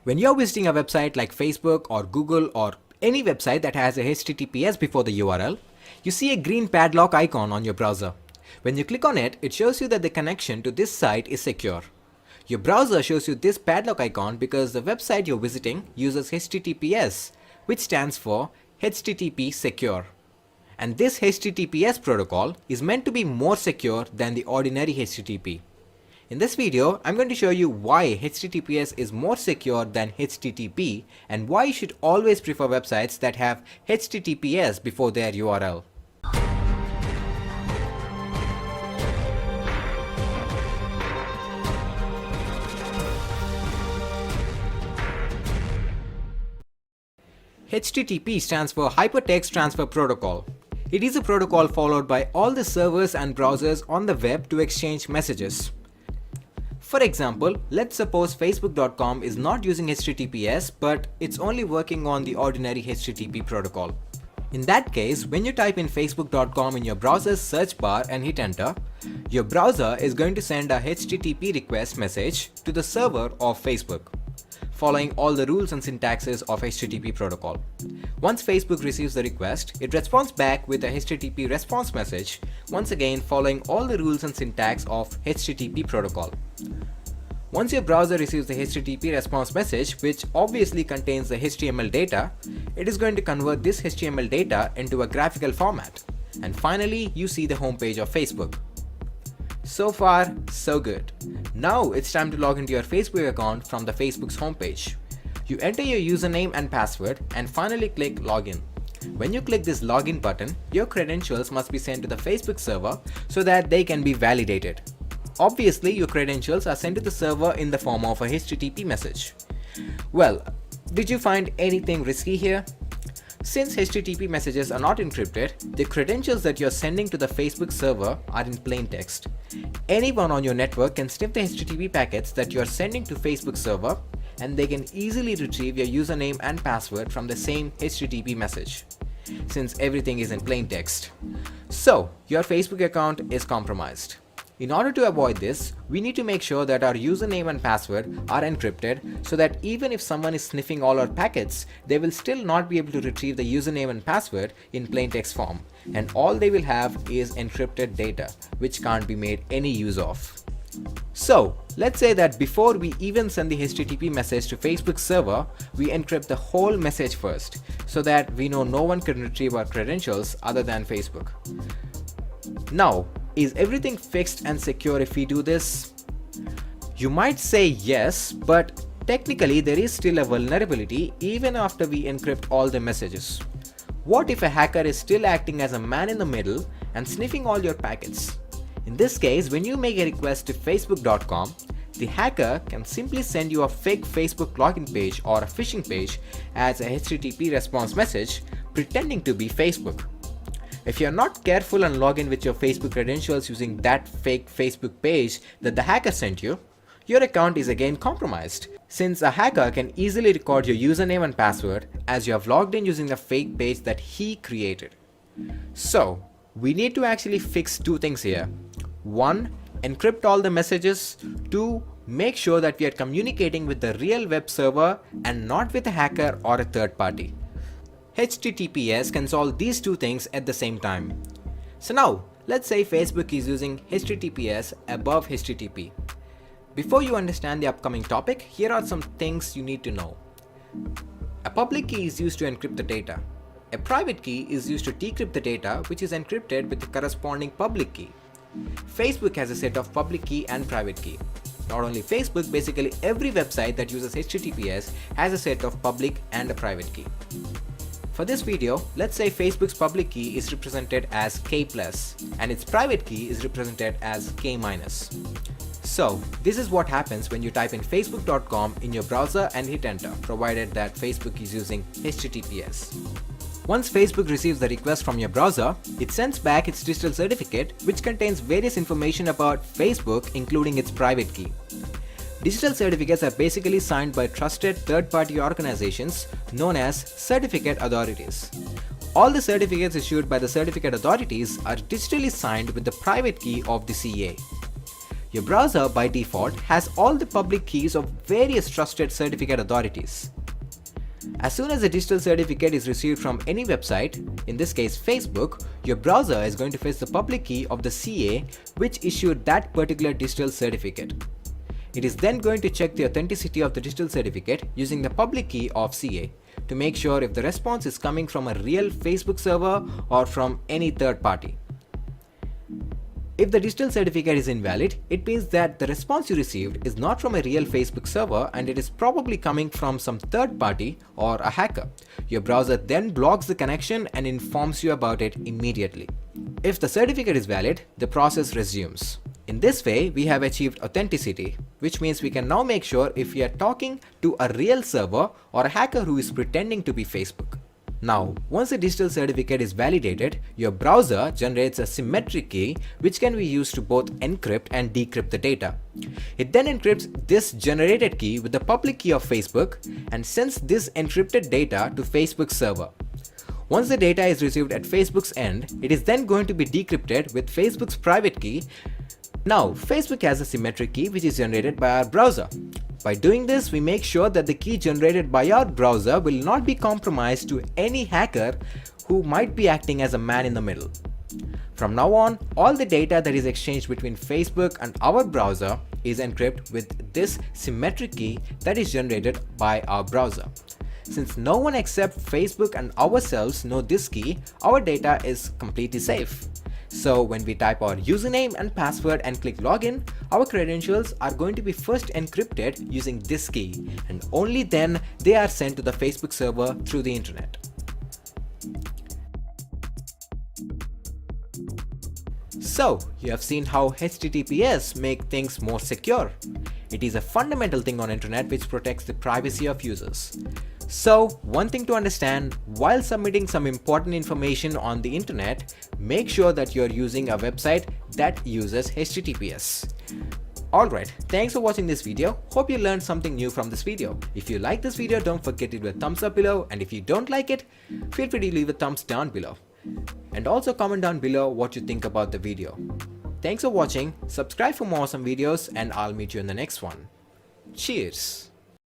When you're visiting a website like Facebook or Google or any website that has a HTTPS before the URL, you see a green padlock icon on your browser. When you click on it, it shows you that the connection to this site is secure. Your browser shows you this padlock icon because the website you're visiting uses HTTPS, which stands for HTTP Secure. And this HTTPS protocol is meant to be more secure than the ordinary HTTP. In this video, I'm going to show you why HTTPS is more secure than HTTP and why you should always prefer websites that have HTTPS before their URL. HTTP stands for Hypertext Transfer Protocol. It is a protocol followed by all the servers and browsers on the web to exchange messages. For example, let's suppose Facebook.com is not using HTTPS, but it's only working on the ordinary HTTP protocol. In that case, when you type in Facebook.com in your browser's search bar and hit enter, your browser is going to send a HTTP request message to the server of Facebook, following all the rules and syntaxes of HTTP protocol. Once Facebook receives the request, it responds back with a HTTP response message, once again following all the rules and syntax of HTTP protocol. Once your browser receives the HTTP response message, which obviously contains the HTML data, it is going to convert this HTML data into a graphical format. And finally, you see the homepage of Facebook. So far, so good. Now it's time to log into your Facebook account from the Facebook's homepage. You enter your username and password and finally click login. When you click this login button, your credentials must be sent to the Facebook server so that they can be validated. Obviously, your credentials are sent to the server in the form of a HTTP message. Well, did you find anything risky here? Since HTTP messages are not encrypted, the credentials that you're sending to the Facebook server are in plain text. Anyone on your network can sniff the HTTP packets that you're sending to Facebook server, and they can easily retrieve your username and password from the same HTTP message, since everything is in plain text. So, your Facebook account is compromised. In order to avoid this, we need to make sure that our username and password are encrypted so that even if someone is sniffing all our packets, they will still not be able to retrieve the username and password in plain text form, and all they will have is encrypted data, which can't be made any use of. So, let's say that before we even send the HTTP message to Facebook server, we encrypt the whole message first, so that we know no one can retrieve our credentials other than Facebook. Now, is everything fixed and secure if we do this? You might say yes, but technically there is still a vulnerability even after we encrypt all the messages. What if a hacker is still acting as a man in the middle and sniffing all your packets? In this case, when you make a request to Facebook.com, the hacker can simply send you a fake Facebook login page or a phishing page as a HTTP response message pretending to be Facebook. If you're not careful and log in with your Facebook credentials using that fake Facebook page that the hacker sent you, your account is again compromised, since a hacker can easily record your username and password as you have logged in using the fake page that he created. So, we need to actually fix two things here. 1. Encrypt all the messages. 2. Make sure that we are communicating with the real web server and not with a hacker or a third party. HTTPS can solve these two things at the same time. So now, let's say Facebook is using HTTPS above HTTP. Before you understand the upcoming topic, here are some things you need to know. A public key is used to encrypt the data. A private key is used to decrypt the data, which is encrypted with the corresponding public key. Facebook has a set of public key and private key. Not only Facebook, basically every website that uses HTTPS has a set of public and a private key. For this video, let's say Facebook's public key is represented as K+, and its private key is represented as K-. So, this is what happens when you type in Facebook.com in your browser and hit enter, provided that Facebook is using HTTPS. Once Facebook receives the request from your browser, it sends back its digital certificate, which contains various information about Facebook, including its private key. Digital certificates are basically signed by trusted third-party organizations known as certificate authorities. All the certificates issued by the certificate authorities are digitally signed with the private key of the CA. Your browser by default has all the public keys of various trusted certificate authorities. As soon as a digital certificate is received from any website, in this case Facebook, your browser is going to fetch the public key of the CA which issued that particular digital certificate. It is then going to check the authenticity of the digital certificate using the public key of CA to make sure if the response is coming from a real Facebook server or from any third party. If the digital certificate is invalid, it means that the response you received is not from a real Facebook server and it is probably coming from some third party or a hacker. Your browser then blocks the connection and informs you about it immediately. If the certificate is valid, the process resumes. In this way, we have achieved authenticity, which means we can now make sure if we are talking to a real server or a hacker who is pretending to be Facebook. Now, once the digital certificate is validated, your browser generates a symmetric key which can be used to both encrypt and decrypt the data. It then encrypts this generated key with the public key of Facebook and sends this encrypted data to Facebook's server. Once the data is received at Facebook's end, it is then going to be decrypted with Facebook's private key. Now, Facebook has a symmetric key which is generated by our browser. By doing this, we make sure that the key generated by our browser will not be compromised to any hacker who might be acting as a man in the middle. From now on, all the data that is exchanged between Facebook and our browser is encrypted with this symmetric key that is generated by our browser. Since no one except Facebook and ourselves know this key, our data is completely safe. So when we type our username and password and click login, our credentials are going to be first encrypted using this key, and only then they are sent to the Facebook server through the internet. So, you have seen how HTTPS make things more secure. It is a fundamental thing on internet which protects the privacy of users. So, one thing to understand, while submitting some important information on the internet, make sure that you're using a website that uses HTTPS. Alright, thanks for watching this video. Hope you learned something new from this video. If you like this video, don't forget to leave a thumbs up below, and if you don't like it, feel free to leave a thumbs down below. And also comment down below what you think about the video. Thanks for watching, subscribe for more awesome videos, and I'll meet you in the next one. Cheers!